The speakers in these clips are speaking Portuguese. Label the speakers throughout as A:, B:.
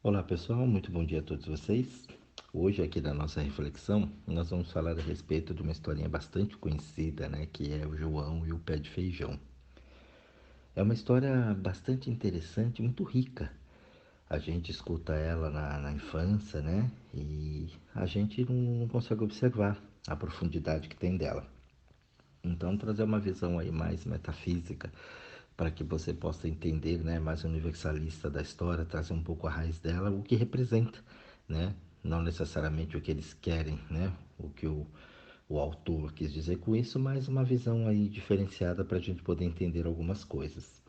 A: Olá pessoal, muito bom dia a todos vocês. Hoje aqui na nossa reflexão, nós vamos falar a respeito de uma historinha bastante conhecida, né, que é o João e o pé de feijão. É uma história bastante interessante, muito rica. A gente escuta ela na infância, né, e a gente não consegue observar a profundidade que tem dela. Então, trazer uma visão aí mais metafísica para que você possa entender, né, mais universalista da história, trazer um pouco a raiz dela, o que representa, né? Não necessariamente o que eles querem, né? O que o autor quis dizer com isso, mas uma visão aí diferenciada para a gente poder entender algumas coisas.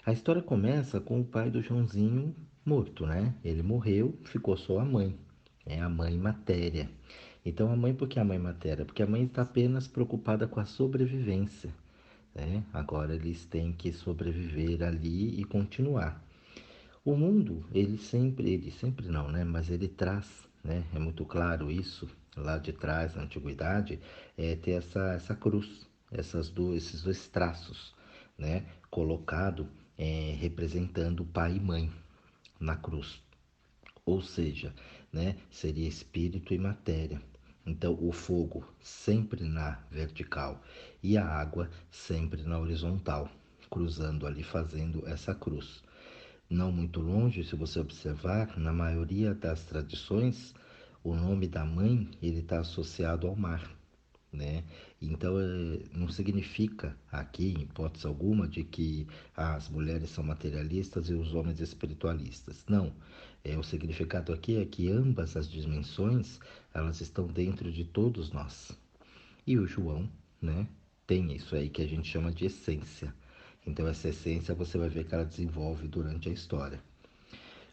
A: A história começa com o pai do Joãozinho morto, né? Ele morreu, ficou só a mãe, é a mãe matéria. Então a mãe, por que a mãe matéria? Porque a mãe está apenas preocupada com a sobrevivência, né? Agora eles têm que sobreviver ali e continuar. O mundo, ele sempre não, né? Mas ele traz, né? É muito claro isso, lá de trás, na antiguidade, ter essa cruz, esses dois traços, né? Colocado, representando pai e mãe na cruz. Ou seja, né? Seria espírito e matéria. Então, o fogo sempre na vertical e a água sempre na horizontal, cruzando ali, fazendo essa cruz. Não muito longe, se você observar, na maioria das tradições, o nome da mãe ele está associado ao mar, né? Então, não significa aqui, em hipótese alguma, de que as mulheres são materialistas e os homens espiritualistas. Não. O significado aqui é que ambas as dimensões, elas estão dentro de todos nós. E o João, né, tem isso aí que a gente chama de essência. Então, essa essência você vai ver que ela desenvolve durante a história.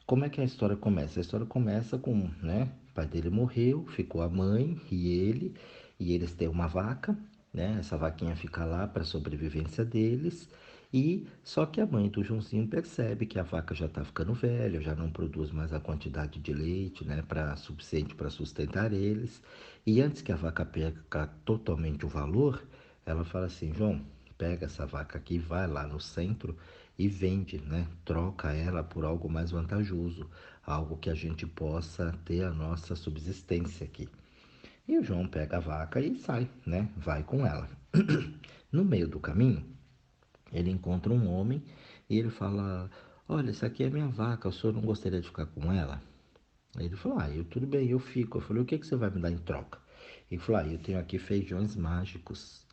A: Como é que a história começa? A história começa com, né, o pai dele morreu, ficou a mãe e eles têm uma vaca, né? Essa vaquinha fica lá para a sobrevivência deles. E só que a mãe do Joãozinho percebe que a vaca já está ficando velha, já não produz mais a quantidade de leite, né, para suficiente para sustentar eles. E antes que a vaca perca totalmente o valor, ela fala assim: João, pega essa vaca aqui, vai lá no centro e vende, né? Troca ela por algo mais vantajoso, algo que a gente possa ter a nossa subsistência aqui. E o João pega a vaca e sai, né? Vai com ela. No meio do caminho, ele encontra um homem e ele fala: Olha, essa aqui é minha vaca, o senhor não gostaria de ficar com ela? Aí ele falou: tudo bem, eu fico. Eu falei: O que que você vai me dar em troca? Ele falou: Eu tenho aqui feijões mágicos.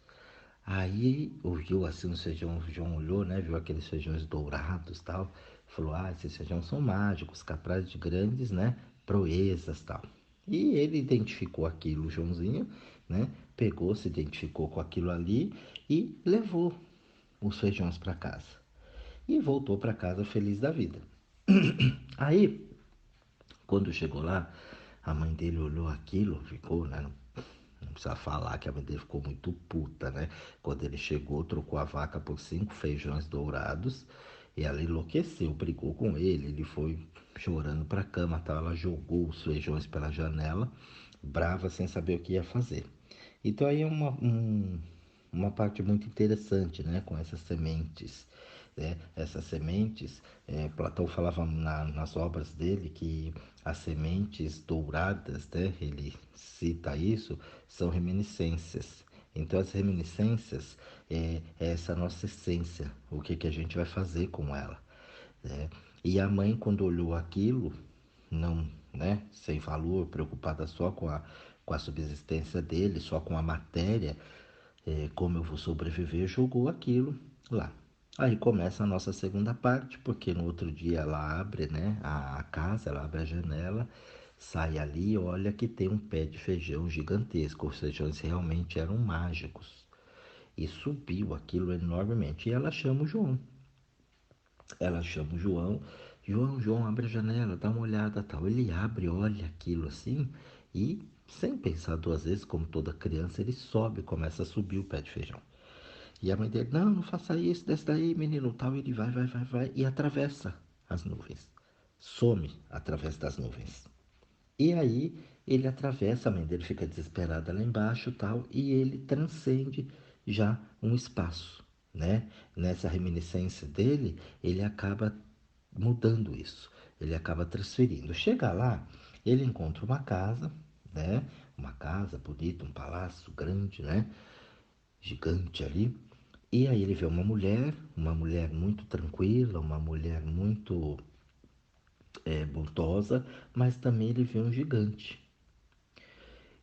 A: Aí ouviu assim os feijões, o João olhou, né? Viu aqueles feijões dourados e tal. Falou: esses feijões são mágicos, capazes de grandes, né? Proezas tal. E ele identificou aquilo, o Joãozinho, né? Pegou, se identificou com aquilo ali e levou os feijões para casa. E voltou para casa feliz da vida. Aí, quando chegou lá, a mãe dele olhou aquilo, ficou, né? Não precisa falar que a mãe dele ficou muito puta, né? Quando ele chegou, trocou a vaca por 5 feijões dourados e ela enlouqueceu, brigou com ele. Ele foi chorando pra cama, tal. Ela jogou os feijões pela janela, brava, sem saber o que ia fazer. Então aí é uma parte muito interessante, né? Com essas sementes. Né? Essas sementes, Platão falava nas obras dele que as sementes douradas, né? Ele cita isso, são reminiscências. Então as reminiscências é essa nossa essência, o que, que a gente vai fazer com ela, né? E a mãe, quando olhou aquilo, não, né, sem valor, preocupada só com a subsistência dele, só com a matéria, como eu vou sobreviver, jogou aquilo lá. Aí começa a nossa segunda parte, porque no outro dia ela abre, né, a casa, ela abre a janela, sai ali e olha que tem um pé de feijão gigantesco. Os feijões realmente eram mágicos. E subiu aquilo enormemente. E ela chama o João. Ela chama o João. João, abre a janela, dá uma olhada, tal. Ele abre, olha aquilo assim e, sem pensar duas vezes, como toda criança, ele sobe, começa a subir o pé de feijão. E a mãe dele: Não faça isso, desce daí, menino, tal. Ele vai e atravessa as nuvens. Some através das nuvens. E aí ele atravessa, a mãe dele fica desesperada lá embaixo, tal, e ele transcende já um espaço, né? Nessa reminiscência dele, ele acaba mudando isso. Ele acaba transferindo. Chega lá, ele encontra uma casa, né? Uma casa bonita, um palácio grande, né? Gigante ali. E aí ele vê uma mulher muito tranquila, uma mulher muito bondosa, mas também ele vê um gigante.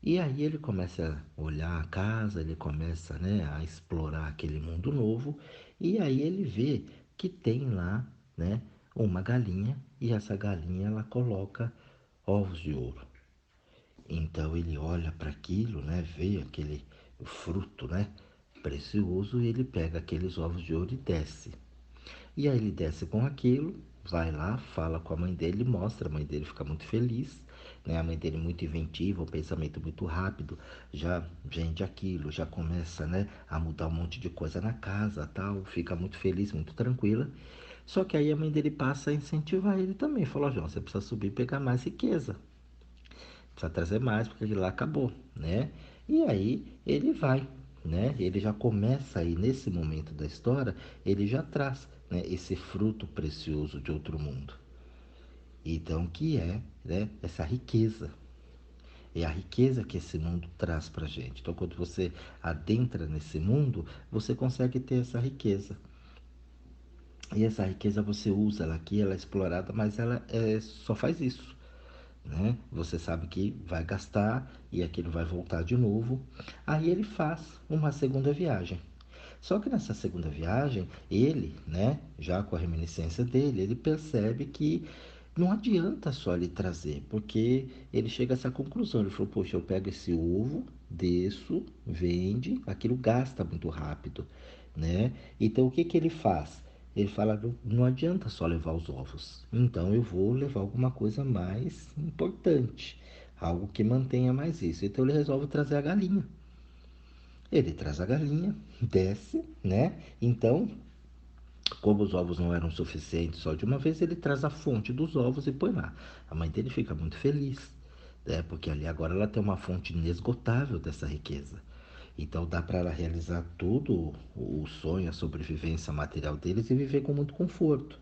A: E aí ele começa a olhar a casa, ele começa, né, a explorar aquele mundo novo, e aí ele vê que tem lá, né, uma galinha, e essa galinha ela coloca ovos de ouro. Então ele olha para aquilo, né, vê aquele fruto, né, precioso, e ele pega aqueles ovos de ouro e desce. E aí ele desce com aquilo, vai lá, fala com a mãe dele, mostra, a mãe dele fica muito feliz, né? A mãe dele muito inventiva, um pensamento muito rápido, já vende aquilo, já começa, né, a mudar um monte de coisa na casa, tal, fica muito feliz, muito tranquila. Só que aí a mãe dele passa a incentivar ele também, falou: João, você precisa subir e pegar mais riqueza, precisa trazer mais, porque lá acabou, né? E aí ele vai, né? Ele já começa aí nesse momento da história, ele já traz, né, esse fruto precioso de outro mundo. Então, que é, né, essa riqueza. É a riqueza que esse mundo traz para gente. Então, quando você adentra nesse mundo, você consegue ter essa riqueza. E essa riqueza você usa ela aqui, ela é explorada, mas ela só faz isso, né? Você sabe que vai gastar e aquilo vai voltar de novo. Aí ele faz uma segunda viagem. Só que nessa segunda viagem, ele, né, já com a reminiscência dele, ele percebe que não adianta só ele trazer, porque ele chega a essa conclusão. Ele falou: poxa, eu pego esse ovo, desço, vende, aquilo gasta muito rápido, né? Então o que que ele faz? Ele fala: não adianta só levar os ovos, então eu vou levar alguma coisa mais importante, algo que mantenha mais isso. Então ele resolve trazer a galinha. Ele traz a galinha, desce, né? Então, como os ovos não eram suficientes só de uma vez, ele traz a fonte dos ovos e põe lá. A mãe dele fica muito feliz, né? Porque ali agora ela tem uma fonte inesgotável dessa riqueza. Então dá para ela realizar tudo o sonho, a sobrevivência material deles e viver com muito conforto.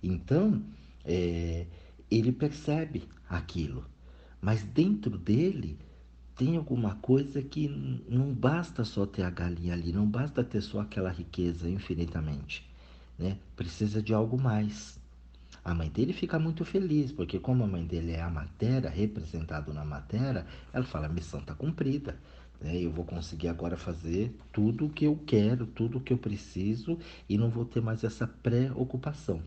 A: Então, é, ele percebe aquilo, mas dentro dele tem alguma coisa que não basta só ter a galinha ali, não basta ter só aquela riqueza infinitamente, né? Precisa de algo mais. A mãe dele fica muito feliz, porque como a mãe dele é a matéria, representado na matéria, ela fala: a missão está cumprida, né? Eu vou conseguir agora fazer tudo o que eu quero, tudo o que eu preciso e não vou ter mais essa preocupação.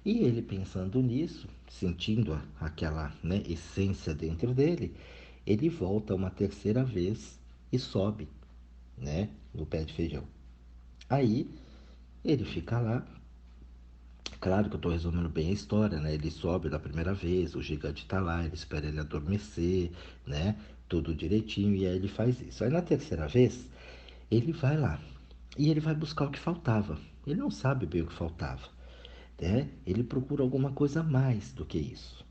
A: E ele pensando nisso, sentindo aquela, né, essência dentro dele, ele volta uma terceira vez e sobe, né, no pé de feijão. Aí ele fica lá. Claro que eu estou resumindo bem a história, né? Ele sobe da primeira vez, o gigante está lá, ele espera ele adormecer, né? Tudo direitinho, e aí ele faz isso. Aí na terceira vez, ele vai lá e ele vai buscar o que faltava. Ele não sabe bem o que faltava, né? Ele procura alguma coisa a mais do que isso.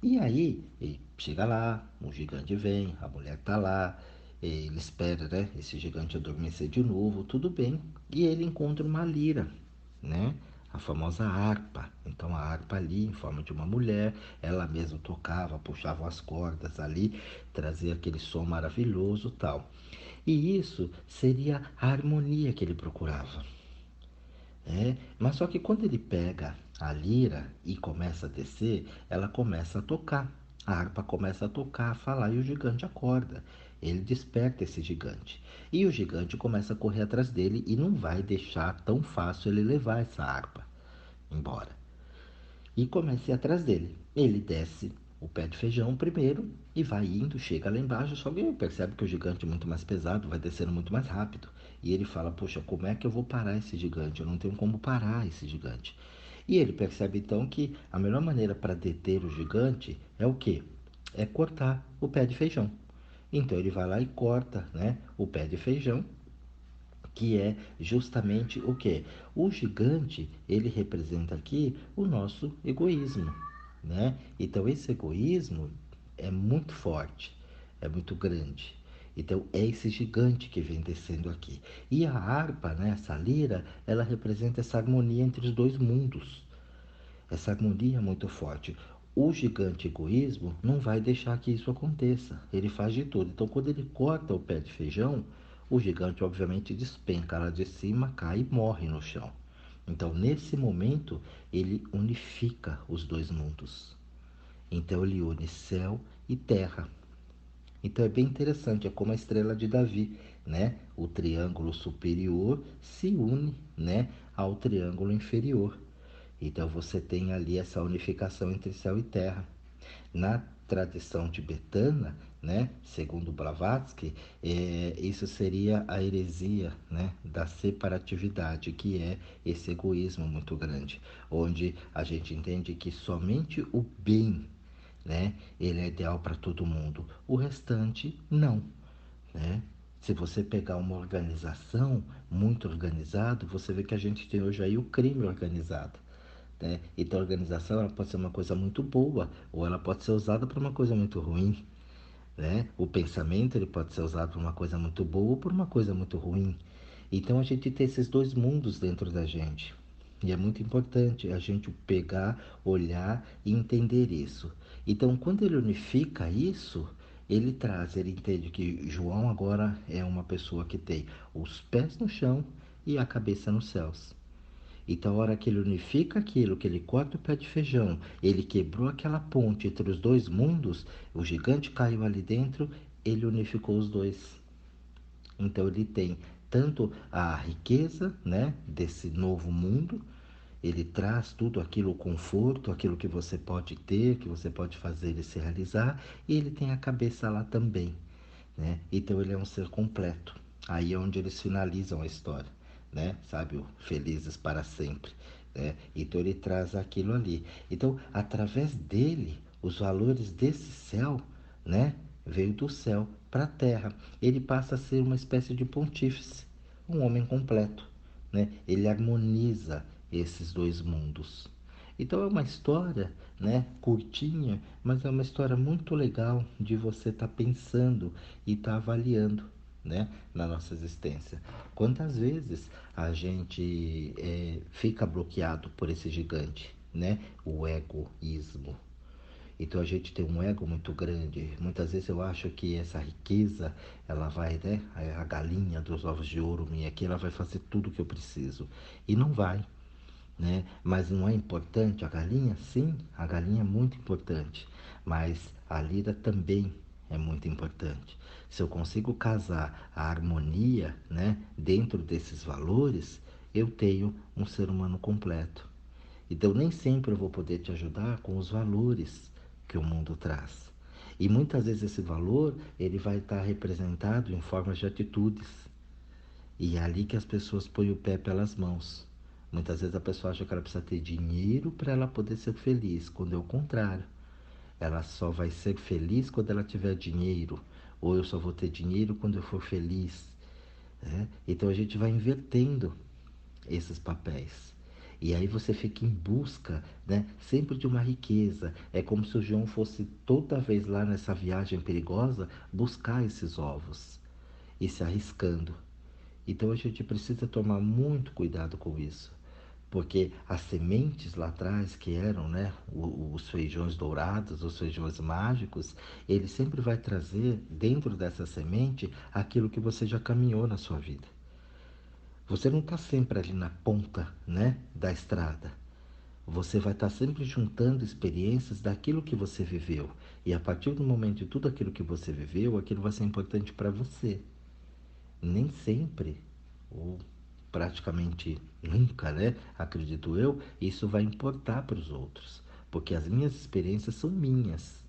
A: E aí, ele chega lá, um gigante vem, a mulher tá lá, ele espera, né, esse gigante adormecer de novo, tudo bem. E ele encontra uma lira, né? A famosa harpa. Então a harpa ali, em forma de uma mulher, ela mesma tocava, puxava as cordas ali, trazia aquele som maravilhoso, tal. E isso seria a harmonia que ele procurava, né? Mas só que quando ele pega a lira e começa a descer, ela começa a tocar. A harpa começa a tocar, a falar e o gigante acorda. Ele desperta esse gigante. E o gigante começa a correr atrás dele e não vai deixar tão fácil ele levar essa harpa embora. E começa a ir atrás dele. Ele desce o pé de feijão primeiro e vai indo, chega lá embaixo, só que percebe que o gigante é muito mais pesado, vai descendo muito mais rápido. E ele fala: poxa, como é que eu vou parar esse gigante? Eu não tenho como parar esse gigante. E ele percebe então que a melhor maneira para deter o gigante é o quê? É cortar o pé de feijão. Então ele vai lá e corta, né, o pé de feijão, que é justamente o que? O gigante, ele representa aqui o nosso egoísmo, né? Então esse egoísmo é muito forte, é muito grande. Então é esse gigante que vem descendo aqui. E a harpa, né, essa lira, ela representa essa harmonia entre os dois mundos. essa harmonia é muito forte. O gigante egoísmo não vai deixar que isso aconteça. Ele faz de tudo. Então, quando ele corta o pé de feijão, o gigante obviamente despenca lá de cima, cai e morre no chão. Então, nesse momento, ele unifica os dois mundos. Então, ele une céu e terra. Então, é bem interessante, é como a estrela de Davi, né? O triângulo superior se une, né, ao triângulo inferior. Então, você tem ali essa unificação entre céu e terra. Na tradição tibetana, né, segundo Blavatsky, isso seria a heresia, né, da separatividade, que é esse egoísmo muito grande, onde a gente entende que somente o bem, né, ele é ideal para todo mundo, o restante não, né? Se você pegar uma organização muito organizada, você vê que a gente tem hoje aí o crime organizado, né? Então a organização ela pode ser uma coisa muito boa ou ela pode ser usada para uma coisa muito ruim, né? O pensamento ele pode ser usado para uma coisa muito boa ou por uma coisa muito ruim. Então a gente tem esses dois mundos dentro da gente. E é muito importante a gente pegar, olhar e entender isso. Então, quando ele unifica isso, ele entende que João agora é uma pessoa que tem os pés no chão e a cabeça nos céus. Então, a hora que ele unifica aquilo, que ele corta o pé de feijão, ele quebrou aquela ponte entre os dois mundos, o gigante caiu ali dentro, ele unificou os dois. Então, ele tem tanto a riqueza, né, desse novo mundo, ele traz tudo aquilo, o conforto, aquilo que você pode ter, que você pode fazer e se realizar, e ele tem a cabeça lá também, né? Então ele é um ser completo. Aí é onde eles finalizam a história, né? Sabe, o felizes para sempre, né? Então ele traz aquilo ali. Então, através dele, os valores desse céu, né? Veio do céu para a terra. Ele passa a ser uma espécie de pontífice, um homem completo, né? Ele harmoniza esses dois mundos. Então é uma história, né, curtinha, mas é uma história muito legal de você estar pensando e estar avaliando, né, na nossa existência. Quantas vezes a gente fica bloqueado por esse gigante, né, o egoísmo. Então a gente tem um ego muito grande. Muitas vezes eu acho que essa riqueza, ela vai, né, a galinha dos ovos de ouro minha aqui, ela vai fazer tudo o que eu preciso. E não vai, né? Mas não é importante a galinha? Sim, a galinha é muito importante, mas a lida também é muito importante. Se eu consigo casar a harmonia, né, dentro desses valores, eu tenho um ser humano completo. Então nem sempre eu vou poder te ajudar com os valores que o mundo traz. E muitas vezes esse valor, ele vai estar representado em formas de atitudes, e é ali que as pessoas põem o pé pelas mãos. Muitas vezes a pessoa acha que ela precisa ter dinheiro para ela poder ser feliz, quando é o contrário. Ela só vai ser feliz quando ela tiver dinheiro, ou eu só vou ter dinheiro quando eu for feliz, né? Então a gente vai invertendo esses papéis. E aí você fica em busca, né, sempre de uma riqueza. É como se o João fosse toda vez lá nessa viagem perigosa buscar esses ovos e se arriscando. Então a gente precisa tomar muito cuidado com isso, porque as sementes lá atrás, que eram, né, os feijões dourados, os feijões mágicos, ele sempre vai trazer dentro dessa semente aquilo que você já caminhou na sua vida. Você não está sempre ali na ponta, né, da estrada. Você vai estar sempre juntando experiências daquilo que você viveu. E a partir do momento de tudo aquilo que você viveu, aquilo vai ser importante para você. Nem sempre, ou praticamente nunca, né? Acredito eu, isso vai importar para os outros, porque as minhas experiências são minhas,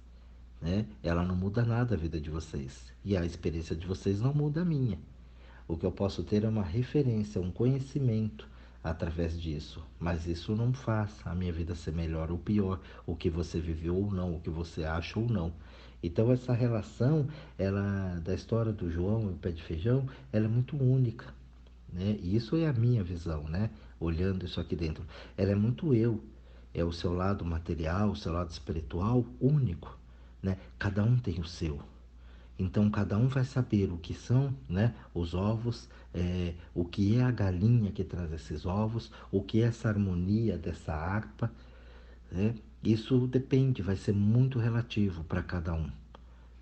A: né? Ela não muda nada a vida de vocês, e a experiência de vocês não muda a minha. O que eu posso ter é uma referência, um conhecimento através disso, mas isso não faz a minha vida ser melhor ou pior, o que você viveu ou não, o que você acha ou não. Então essa relação, ela da história do João e o pé de feijão, ela é muito única, né? E isso é a minha visão, né? Olhando isso aqui dentro, ela é muito eu, é o seu lado material, o seu lado espiritual único, né? Cada um tem o seu. Então cada um vai saber o que são, né, os ovos, o que é a galinha que traz esses ovos, o que é essa harmonia dessa harpa, né? Isso depende, vai ser muito relativo para cada um.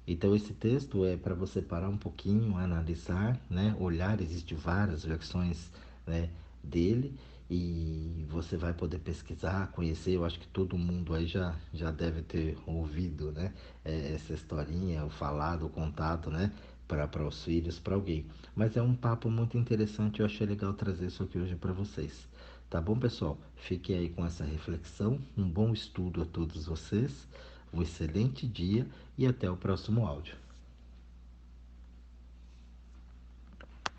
A: Então esse texto é para você parar um pouquinho, analisar, né? Olhar, existem várias versões, né, dele e você vai poder pesquisar, conhecer. Eu acho que todo mundo aí já deve ter ouvido, né, essa historinha, o falado, o contato, né, para os filhos, para alguém. Mas é um papo muito interessante, eu achei legal trazer isso aqui hoje para vocês. Tá bom, pessoal? Fiquem aí com essa reflexão. Um bom estudo a todos vocês. Um excelente dia e até o próximo áudio.